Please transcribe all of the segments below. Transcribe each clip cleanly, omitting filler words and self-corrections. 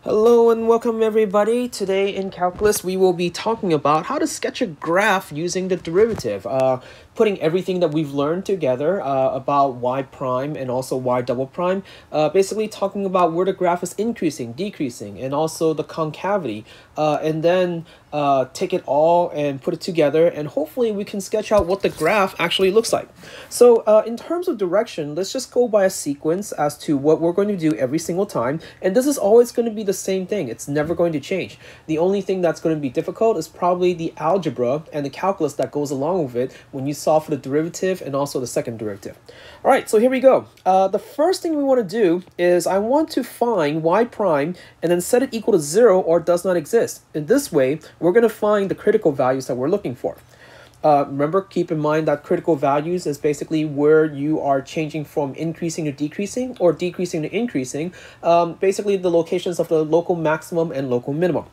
Hello and welcome everybody. Today in calculus we will be talking about how to sketch a graph using the derivative, putting everything that we've learned together about y prime and also y double prime, basically talking about where the graph is increasing, decreasing, and also the concavity, and then take it all and put it together, and hopefully we can sketch out what the graph actually looks like. So in terms of direction, let's just go by a sequence as to what we're going to do every single time, and this is always going to be the same thing. It's never going to change. The only thing that's going to be difficult is probably the algebra and the calculus that goes along with it when you solve for the derivative and also the second derivative. All right, so here we go. The first thing we want to do is I want to find y prime and then set it equal to 0 or does not exist. In this way, we're going to find the critical values that we're looking for. Remember, keep in mind that critical values is basically where you are changing from increasing to decreasing or decreasing to increasing, basically the locations of the local maximum and local minimum.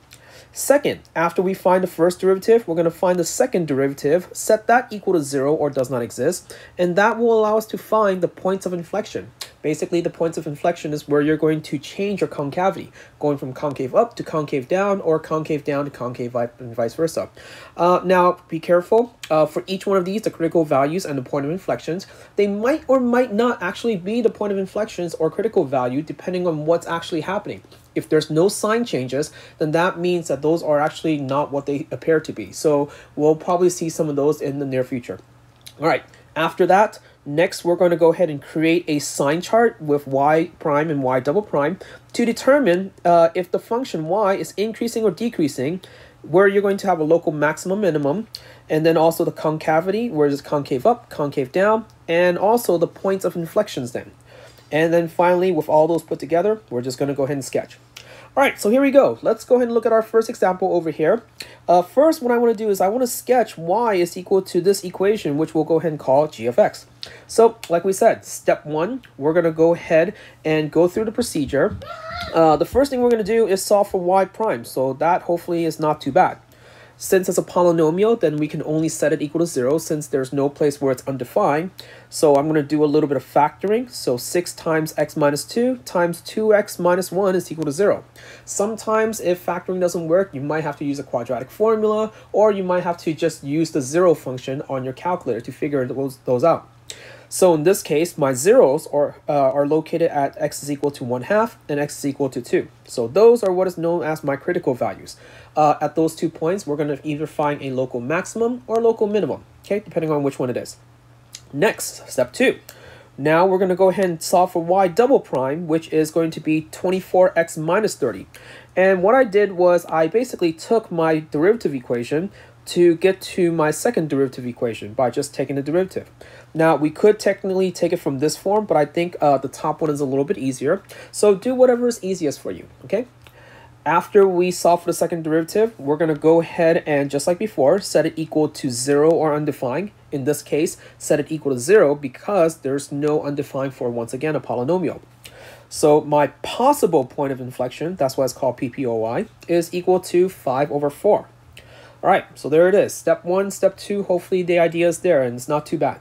Second, after we find the first derivative, we're going to find the second derivative, set that equal to 0 or does not exist, and that will allow us to find the points of inflection. Basically, the points of inflection is where you're going to change your concavity, going from concave up to concave down or concave down to concave and vice versa. Now, be careful. For each one of these, the critical values and the point of inflections, they might or might not actually be the point of inflections or critical value depending on what's actually happening. If there's no sign changes, then that means that those are actually not what they appear to be. So we'll probably see some of those in the near future. All right, after that, next we're going to go ahead and create a sign chart with y prime and y double prime to determine if the function y is increasing or decreasing, where you're going to have a local maximum minimum, and then also the concavity, where it's concave up, concave down, and also the points of inflections then. And then finally, with all those put together, we're just going to go ahead and sketch. All right, so here we go. Let's go ahead and look at our first example over here. First, what I want to do is I want to sketch y is equal to this equation, which we'll go ahead and call g of x. So, like we said, step one, we're going to go ahead and go through the procedure. The first thing we're going to do is solve for y prime, so that hopefully is not too bad. Since it's a polynomial, then we can only set it equal to 0 since there's no place where it's undefined. So I'm going to do a little bit of factoring. So 6 times x minus 2 times 2x minus 1 is equal to 0. Sometimes if factoring doesn't work, you might have to use a quadratic formula, or you might have to just use the 0 function on your calculator to figure those out. So in this case, my zeros are located at x is equal to 1/2 and x is equal to 2. So those are what is known as my critical values. At those 2 points, we're going to either find a local maximum or local minimum, okay, depending on which one it is. Next, step 2. Now we're going to go ahead and solve for y double prime, which is going to be 24x minus 30. And what I did was I basically took my derivative equation to get to my second derivative equation by just taking the derivative. Now, we could technically take it from this form, but I think the top one is a little bit easier. So do whatever is easiest for you, okay? After we solve for the second derivative, we're going to go ahead and, just like before, set it equal to 0 or undefined. In this case, set it equal to 0 because there's no undefined for, once again, a polynomial. So my possible point of inflection, that's why it's called PPOY, is equal to 5/4. All right, so there it is. Step 1, step 2, hopefully the idea is there and it's not too bad.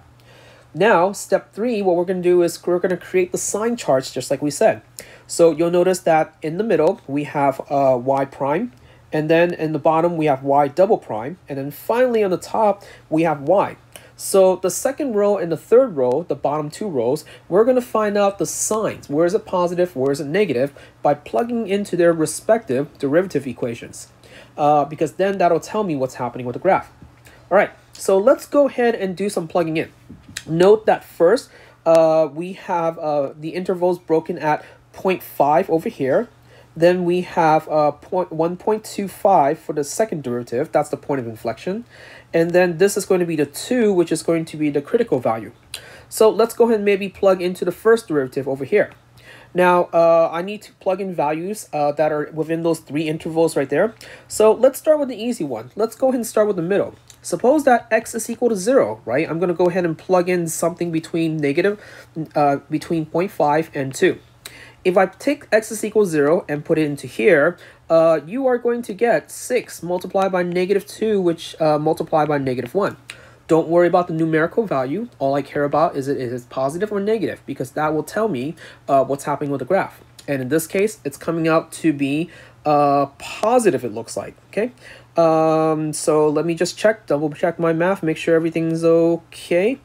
Now, step 3, what we're going to do is we're going to create the sign charts just like we said. So you'll notice that in the middle, we have y prime, and then in the bottom, we have y double prime, and then finally on the top, we have y. So the second row and the third row, the bottom 2 rows, we're going to find out the signs. Where is it positive, where is it negative, by plugging into their respective derivative equations. Because then that'll tell me what's happening with the graph. All right, so let's go ahead and do some plugging in. Note that first, we have the intervals broken at 0.5 over here. Then we have 1.25 for the second derivative. That's the point of inflection. And then this is going to be the 2, which is going to be the critical value. So let's go ahead and maybe plug into the first derivative over here. Now, I need to plug in values that are within those 3 intervals right there. So let's start with the easy one. Let's go ahead and start with the middle. Suppose that x is equal to 0, right? I'm going to go ahead and plug in something between between 0.5 and 2. If I take x is equal to 0 and put it into here, you are going to get 6 multiplied by -2, which multiplied by -1. Don't worry about the numerical value. All I care about is it positive or negative, because that will tell me what's happening with the graph. And in this case, it's coming out to be positive, it looks like, okay? So let me just double check my math, make sure everything's okay.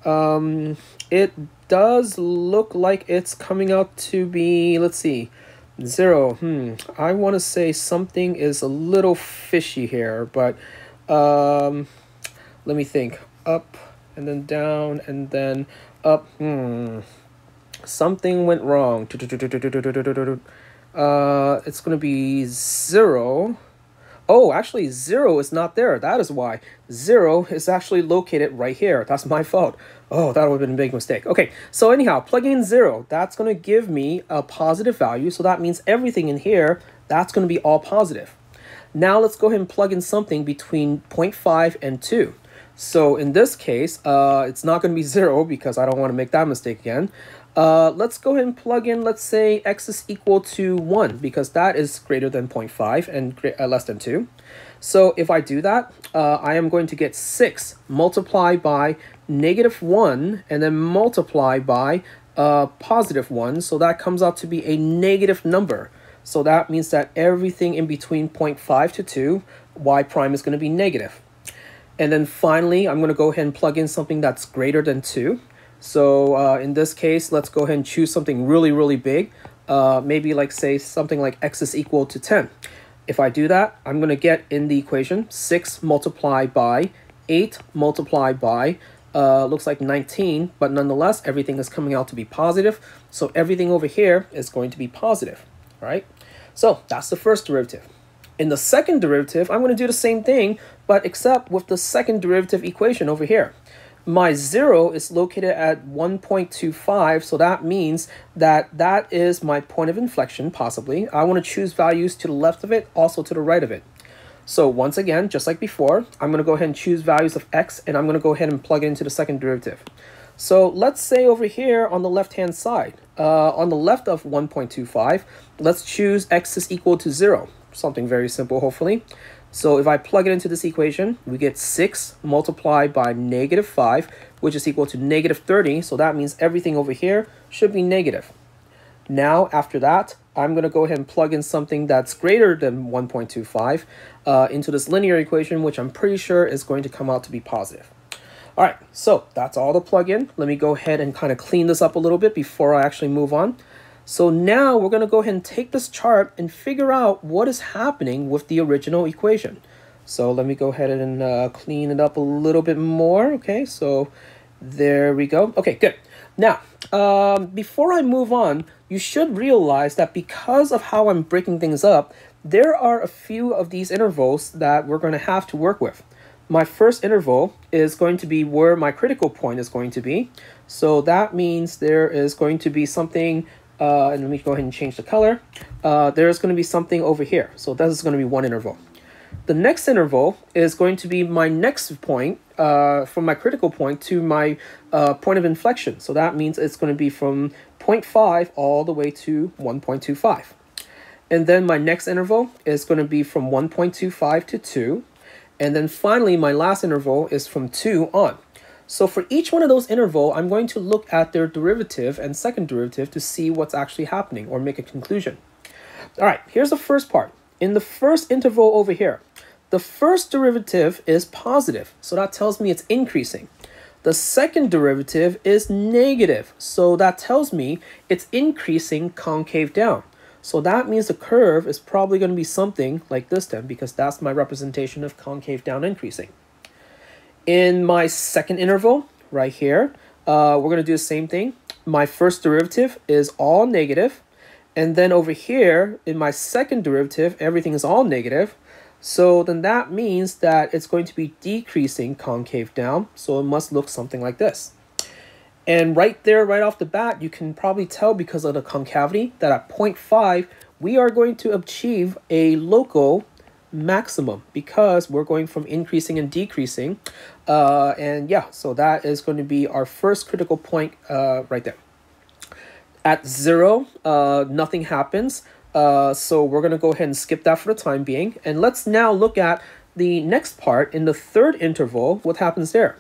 It does look like it's coming out to be, let's see, 0. I want to say something is a little fishy here, but let me think. Up and then down and then up. Something went wrong. It's going to be 0. Oh, actually 0 is not there. That is why. 0 is actually located right here. That's my fault. Oh, that would have been a big mistake. Okay, so anyhow, plugging in 0, that's going to give me a positive value. So that means everything in here, that's going to be all positive. Now let's go ahead and plug in something between 0.5 and 2. So in this case, it's not going to be 0 because I don't want to make that mistake again. Let's go ahead and plug in, let's say x is equal to 1 because that is greater than 0.5 and less than 2. So if I do that, I am going to get 6 multiplied by -1 and then multiply by +1. So that comes out to be a negative number. So that means that everything in between 0.5 to 2, y prime is going to be negative. And then finally, I'm going to go ahead and plug in something that's greater than 2. So in this case, let's go ahead and choose something really, really big. Maybe like say something like x is equal to 10. If I do that, I'm going to get in the equation 6 multiplied by 8 multiplied by, looks like 19. But nonetheless, everything is coming out to be positive. So everything over here is going to be positive. All right. So that's the first derivative. In the second derivative, I'm going to do the same thing, but except with the second derivative equation over here. My 0 is located at 1.25, so that means that that is my point of inflection, possibly. I want to choose values to the left of it, also to the right of it. So once again, just like before, I'm going to go ahead and choose values of x, and I'm going to go ahead and plug it into the second derivative. So let's say over here on the left-hand side, on the left of 1.25, let's choose x is equal to 0. Something very simple, hopefully. So if I plug it into this equation, we get 6 multiplied by -5, which is equal to -30. So that means everything over here should be negative. Now, after that, I'm going to go ahead and plug in something that's greater than 1.25 into this linear equation, which I'm pretty sure is going to come out to be positive. All right, so that's all the plug-in. Let me go ahead and kind of clean this up a little bit before I actually move on. So now we're going to go ahead and take this chart and figure out what is happening with the original equation. So let me go ahead and clean it up a little bit more. Okay, so there we go. Okay, good. Now, before I move on, you should realize that because of how I'm breaking things up, there are a few of these intervals that we're going to have to work with. My first interval is going to be where my critical point is going to be. So that means there is going to be something, and let me go ahead and change the color. There's going to be something over here. So this is going to be one interval. The next interval is going to be my next point from my critical point to my point of inflection. So that means it's going to be from 0.5 all the way to 1.25. And then my next interval is going to be from 1.25 to 2. And then finally, my last interval is from 2 on. So for each one of those intervals, I'm going to look at their derivative and second derivative to see what's actually happening or make a conclusion. All right, here's the first part. In the first interval over here, the first derivative is positive, so that tells me it's increasing. The second derivative is negative, so that tells me it's increasing concave down. So that means the curve is probably going to be something like this then, because that's my representation of concave down increasing. In my second interval, right here, we're going to do the same thing. My first derivative is all negative. And then over here, in my second derivative, everything is all negative. So then that means that it's going to be decreasing concave down. So it must look something like this. And right there, right off the bat, you can probably tell because of the concavity that at 0.5, we are going to achieve a local maximum because we're going from increasing and decreasing. And yeah, so that is going to be our first critical point right there. At 0, nothing happens. So we're going to go ahead and skip that for the time being. And let's now look at the next part in the third interval. What happens there?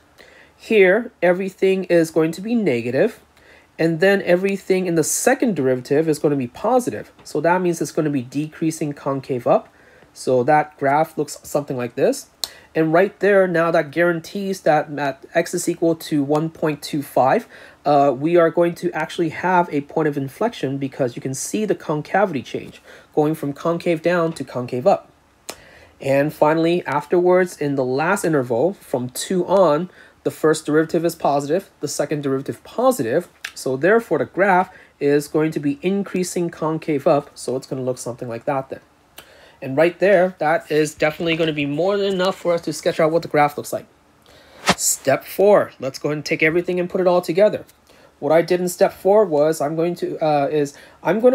Here, everything is going to be negative. And then everything in the second derivative is going to be positive. So that means it's going to be decreasing concave up. So that graph looks something like this. And right there, now that guarantees that at x is equal to 1.25, we are going to actually have a point of inflection because you can see the concavity change going from concave down to concave up. And finally, afterwards, in the last interval, from 2 on, the first derivative is positive, the second derivative positive. So therefore, the graph is going to be increasing concave up. So it's going to look something like that then. And right there, that is definitely going to be more than enough for us to sketch out what the graph looks like. Step 4, let's go ahead and take everything and put it all together. What I did in step 4 was I'm going to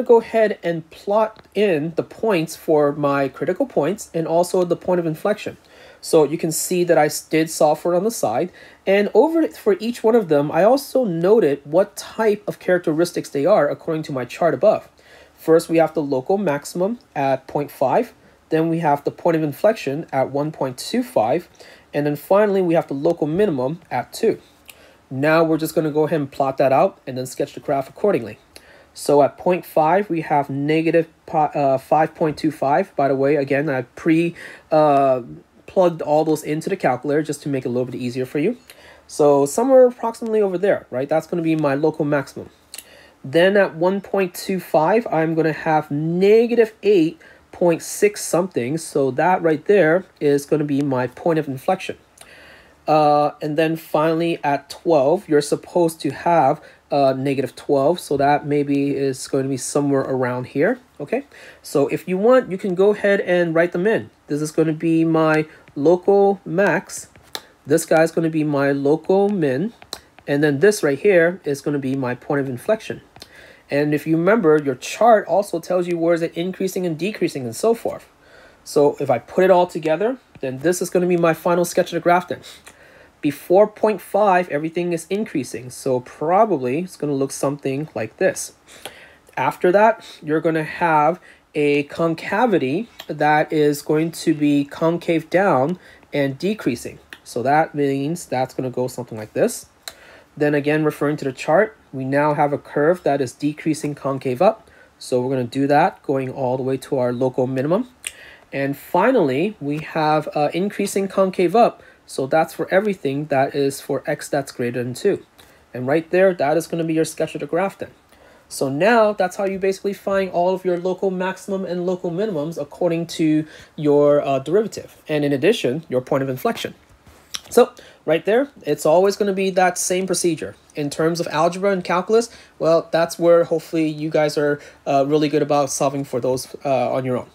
go ahead and plot in the points for my critical points and also the point of inflection. So you can see that I did solve for it on the side, and over for each one of them, I also noted what type of characteristics they are according to my chart above. First, we have the local maximum at 0.5. Then we have the point of inflection at 1.25. And then finally, we have the local minimum at 2. Now we're just going to go ahead and plot that out and then sketch the graph accordingly. So at 0.5, we have negative 5.25. By the way, again, I plugged all those into the calculator just to make it a little bit easier for you. So somewhere approximately over there, right? That's going to be my local maximum. Then at 1.25, I'm going to have negative 8.6 something. So that right there is going to be my point of inflection. And then finally at 12, you're supposed to have negative 12. So that maybe is going to be somewhere around here. Okay. So if you want, you can go ahead and write them in. This is going to be my local max. This guy is going to be my local min. And then this right here is going to be my point of inflection. And if you remember, your chart also tells you where is it increasing and decreasing and so forth. So if I put it all together, then this is going to be my final sketch of the graph then. Before 0.5, everything is increasing. So probably it's going to look something like this. After that, you're going to have a concavity that is going to be concave down and decreasing. So that means that's going to go something like this. Then again, referring to the chart, we now have a curve that is decreasing concave up. So we're going to do that going all the way to our local minimum. And finally, we have increasing concave up. So that's for everything that is for x that's greater than 2. And right there, that is going to be your sketch of the graph then. So now that's how you basically find all of your local maximum and local minimums according to your derivative. And in addition, your point of inflection. So right there, it's always going to be that same procedure. In terms of algebra and calculus, well, that's where hopefully you guys are really good about solving for those on your own.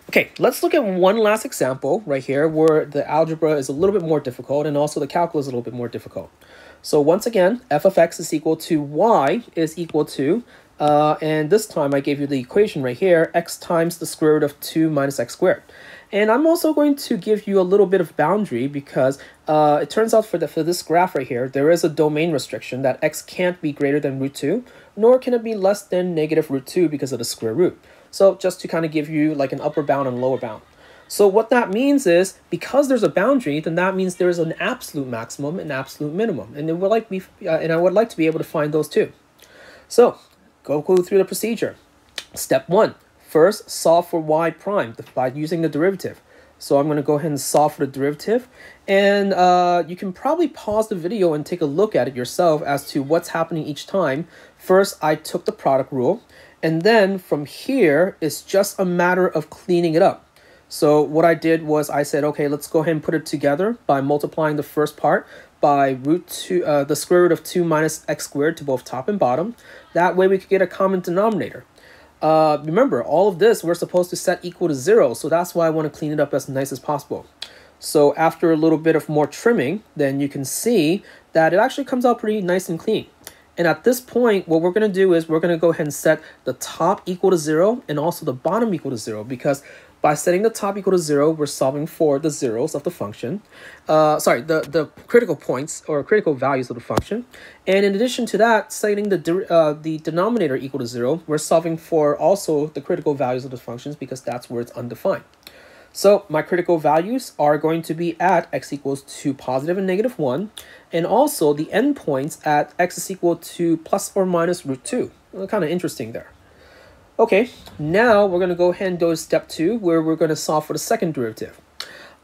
Okay, let's look at one last example right here where the algebra is a little bit more difficult and also the calculus is a little bit more difficult. So once again, f of x is equal to y is equal to, and this time I gave you the equation right here, x times the square root of 2 minus x squared. And I'm also going to give you a little bit of boundary because it turns out for this graph right here, there is a domain restriction that x can't be greater than root 2, nor can it be less than negative root 2 because of the square root. So just to kind of give you like an upper bound and lower bound. So what that means is because there's a boundary, then that means there's an absolute maximum and absolute minimum. And I would like to be able to find those too. So go through the procedure. Step 1. First, solve for y prime by using the derivative. So I'm going to go ahead and solve for the derivative. And you can probably pause the video and take a look at it yourself as to what's happening each time. First, I took the product rule. And then from here, it's just a matter of cleaning it up. So what I did was I said, okay, let's go ahead and put it together by multiplying the first part by the square root of 2 minus x squared to both top and bottom. That way we could get a common denominator. Remember, all of this we're supposed to set equal to 0, so that's why I want to clean it up as nice as possible. So after a little bit of more trimming, then you can see that it actually comes out pretty nice and clean. And at this point, what we're going to do is we're going to go ahead and set the top equal to 0 and also the bottom equal to 0, because by setting the top equal to 0, we're solving for the zeros of the function. The critical points or critical values of the function. And in addition to that, setting the denominator equal to 0, we're solving for also the critical values of the functions because that's where it's undefined. So my critical values are going to be at x equals to positive and negative 1, and also the endpoints at x is equal to plus or minus root 2. Kind of interesting there. Okay, now we're going to go ahead and go to step 2, where we're going to solve for the second derivative.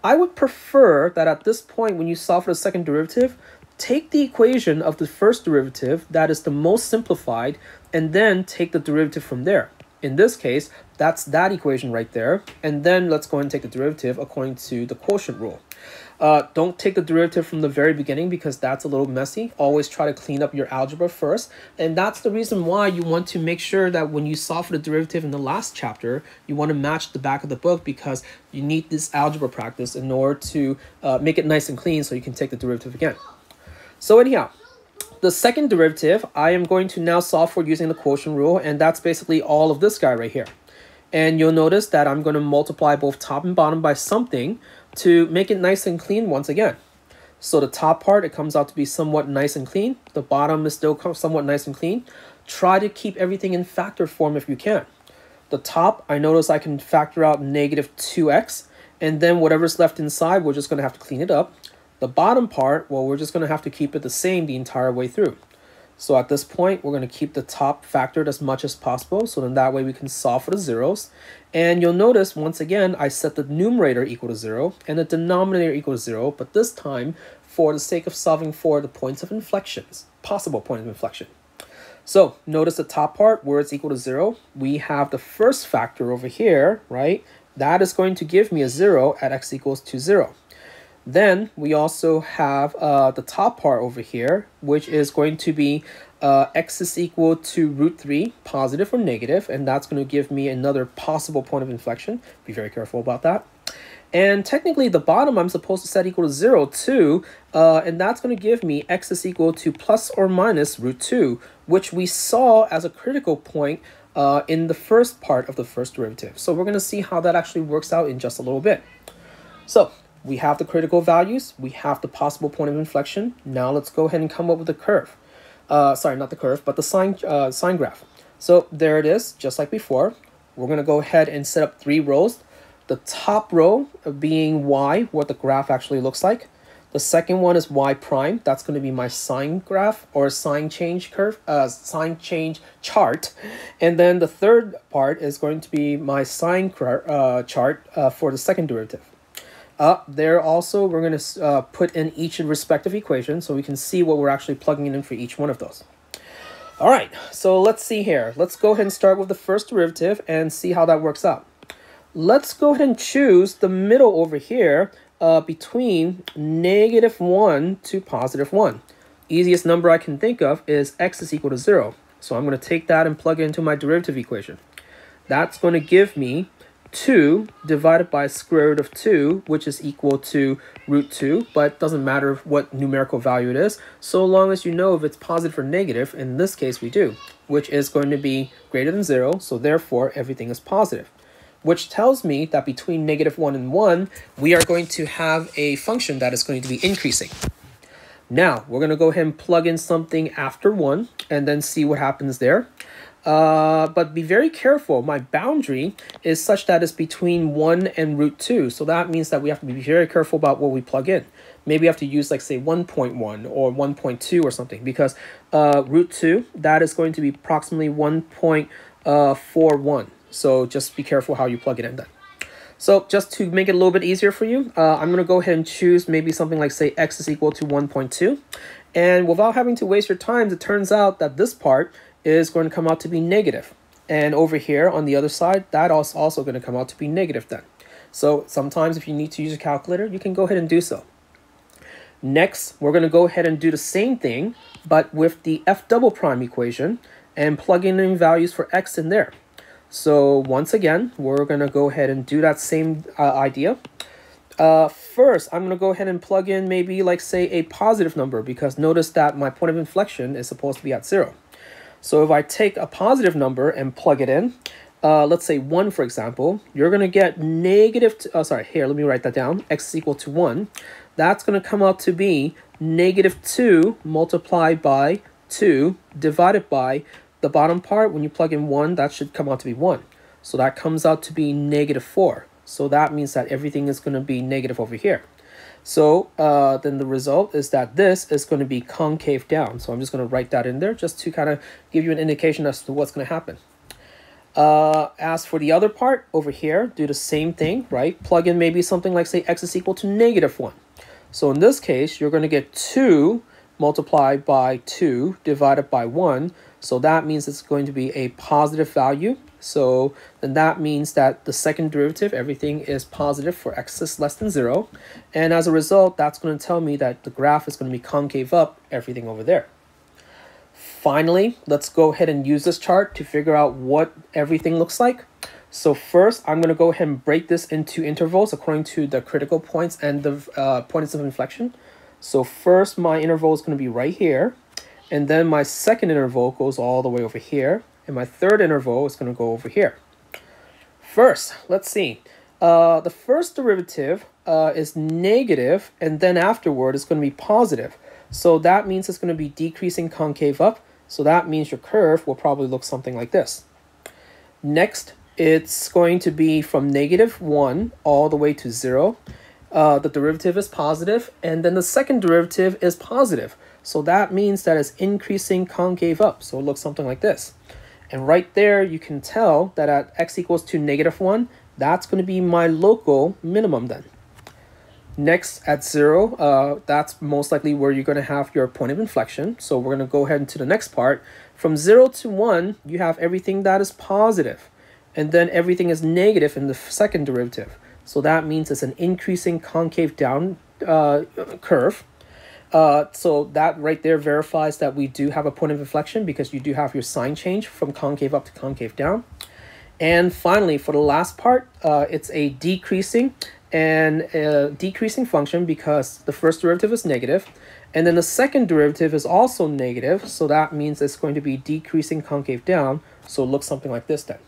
I would prefer that at this point, when you solve for the second derivative, take the equation of the first derivative that is the most simplified, and then take the derivative from there. In this case, that's that equation right there. And then let's go ahead and take the derivative according to the quotient rule. Don't take the derivative from the very beginning because that's a little messy. Always try to clean up your algebra first. And that's the reason why you want to make sure that when you solve for the derivative in the last chapter, you want to match the back of the book, because you need this algebra practice in order to make it nice and clean so you can take the derivative again. So anyhow, the second derivative, I am going to now solve for using the quotient rule, and that's basically all of this guy right here. And you'll notice that I'm going to multiply both top and bottom by something to make it nice and clean once again. So the top part, it comes out to be somewhat nice and clean. The bottom is still somewhat nice and clean. Try to keep everything in factor form if you can. The top, I notice I can factor out negative 2x, and then whatever's left inside, we're just going to have to clean it up. The bottom part, well, we're just going to have to keep it the same the entire way through. So at this point, we're going to keep the top factored as much as possible, so then that way we can solve for the zeros. And you'll notice, once again, I set the numerator equal to 0 and the denominator equal to 0, but this time for the sake of solving for the points of inflections, possible point of inflection. So notice the top part where it's equal to 0, we have the first factor over here, right? That is going to give me a 0 at x equals to 0. Then we also have the top part over here, which is going to be x is equal to root 3, positive or negative, and that's going to give me another possible point of inflection. Be very careful about that. And technically the bottom I'm supposed to set equal to 0 too, and that's going to give me x is equal to plus or minus root 2, which we saw as a critical point in the first part of the first derivative. So we're going to see how that actually works out in just a little bit. So we have the critical values, we have the possible point of inflection. Now let's go ahead and come up with the curve. Sorry, not the curve, but the sine graph. So there it is, just like before. We're going to go ahead and set up 3 rows. The top row being y, what the graph actually looks like. The second one is y prime. That's going to be my sine graph or sine change curve, sine change chart. And then the third part is going to be my sine chart for the second derivative. There also, we're going to put in each respective equation so we can see what we're actually plugging in for each one of those. All right, so let's see here. Let's go ahead and start with the first derivative and see how that works out. Let's go ahead and choose the middle over here between -1 to +1. Easiest number I can think of is x is equal to 0. So I'm going to take that and plug it into my derivative equation. That's going to give me 2 divided by square root of 2, which is equal to root 2, but it doesn't matter what numerical value it is, so long as you know if it's positive or negative. In this case, we do, which is going to be greater than 0, so therefore everything is positive, which tells me that between -1 and 1, we are going to have a function that is going to be increasing. Now, we're going to go ahead and plug in something after 1 and then see what happens there. But be very careful. My boundary is such that it's between 1 and root 2. So that means that we have to be very careful about what we plug in. Maybe you have to use, like, say, 1.1 or 1.2 or something, because root 2, that is going to be approximately 1.41. So just be careful how you plug it in then. So just to make it a little bit easier for you, I'm going to go ahead and choose maybe something like, say, x is equal to 1.2. And without having to waste your time, it turns out that this part is going to come out to be negative. And over here on the other side, that is also going to come out to be negative then. So sometimes if you need to use a calculator, you can go ahead and do so. Next, we're going to go ahead and do the same thing, but with the f double prime equation and plug in values for x in there. So once again, we're going to go ahead and do that same idea. First, I'm going to go ahead and plug in maybe, like, say, a positive number, because notice that my point of inflection is supposed to be at 0. So if I take a positive number and plug it in, let's say 1, for example, you're going to get here, let me write that down. X is equal to 1. That's going to come out to be -2 multiplied by 2 divided by the bottom part. When you plug in 1, that should come out to be 1. So that comes out to be -4. So that means that everything is going to be negative over here. So then the result is that this is going to be concave down. So I'm just going to write that in there just to kind of give you an indication as to what's going to happen. As for the other part over here, do the same thing, right? Plug in maybe something like, say, x is equal to -1. So in this case, you're going to get 2 multiplied by 2 divided by 1. So that means it's going to be a positive value. So then that means that the second derivative, everything is positive for x is less than 0. And as a result, that's going to tell me that the graph is going to be concave up, everything over there. Finally, let's go ahead and use this chart to figure out what everything looks like. So first, I'm going to go ahead and break this into intervals according to the critical points and the points of inflection. So first, my interval is going to be right here. And then my second interval goes all the way over here. And my third interval is going to go over here. First, let's see. The first derivative is negative, and then afterward it's going to be positive. So that means it's going to be decreasing concave up. So that means your curve will probably look something like this. Next, it's going to be from -1 all the way to 0. The derivative is positive, and then the second derivative is positive. So that means that it's increasing concave up. So it looks something like this. And right there, you can tell that at x equals to -1, that's going to be my local minimum then. Next, at 0, that's most likely where you're going to have your point of inflection. So we're going to go ahead into the next part. From 0 to 1, you have everything that is positive. And then everything is negative in the second derivative. So that means it's an increasing concave down curve. So that right there verifies that we do have a point of inflection because you do have your sign change from concave up to concave down. And finally, for the last part, it's a decreasing function because the first derivative is negative. And then the second derivative is also negative. So that means it's going to be decreasing concave down. So it looks something like this then.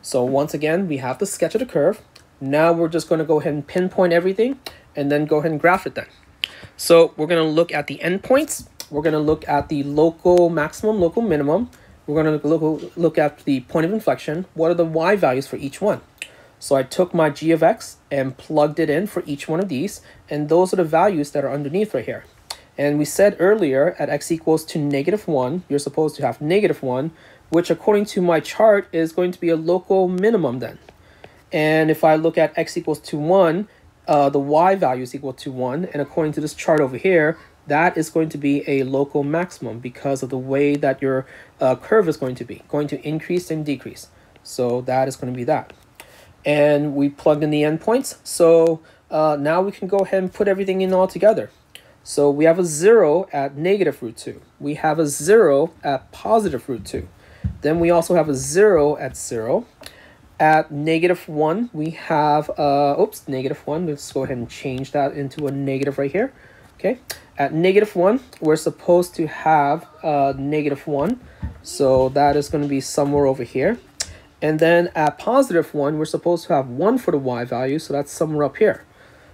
So once again, we have the sketch of the curve. Now we're just going to go ahead and pinpoint everything and then go ahead and graph it then. So we're going to look at the endpoints. We're going to look at the local maximum, local minimum. We're going to look at the point of inflection. What are the y values for each one? So I took my g of x and plugged it in for each one of these. And those are the values that are underneath right here. And we said earlier at x equals to -1, you're supposed to have -1, which according to my chart is going to be a local minimum then. And if I look at x equals to 1, the y value is equal to 1. And according to this chart over here, that is going to be a local maximum because of the way that your curve is going to increase and decrease. So that is going to be that. And we plugged in the endpoints. So now we can go ahead and put everything in all together. So we have a 0 at -√2. We have a 0 at +√2. Then we also have a 0 at 0. At -1, we have, -1. Let's go ahead and change that into a negative right here. Okay. At -1, we're supposed to have -1. So that is going to be somewhere over here. And then at +1, we're supposed to have 1 for the y value. So that's somewhere up here.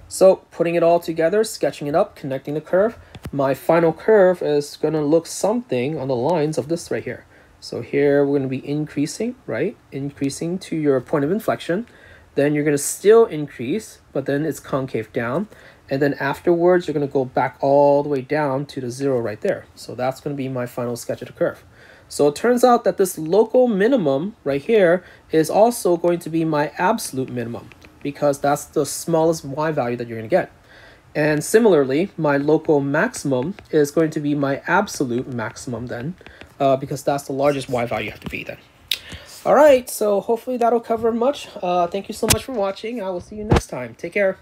So putting it all together, sketching it up, connecting the curve, my final curve is going to look something on the lines of this right here. So here we're going to be increasing, right? Increasing to your point of inflection. Then you're going to still increase, but then it's concave down. And then afterwards, you're going to go back all the way down to the 0 right there. So that's going to be my final sketch of the curve. So it turns out that this local minimum right here is also going to be my absolute minimum because that's the smallest y value that you're going to get. And similarly, my local maximum is going to be my absolute maximum then, because that's the largest y value you have to be then. All right, so hopefully that'll cover much. Thank you so much for watching. I will see you next time. Take care.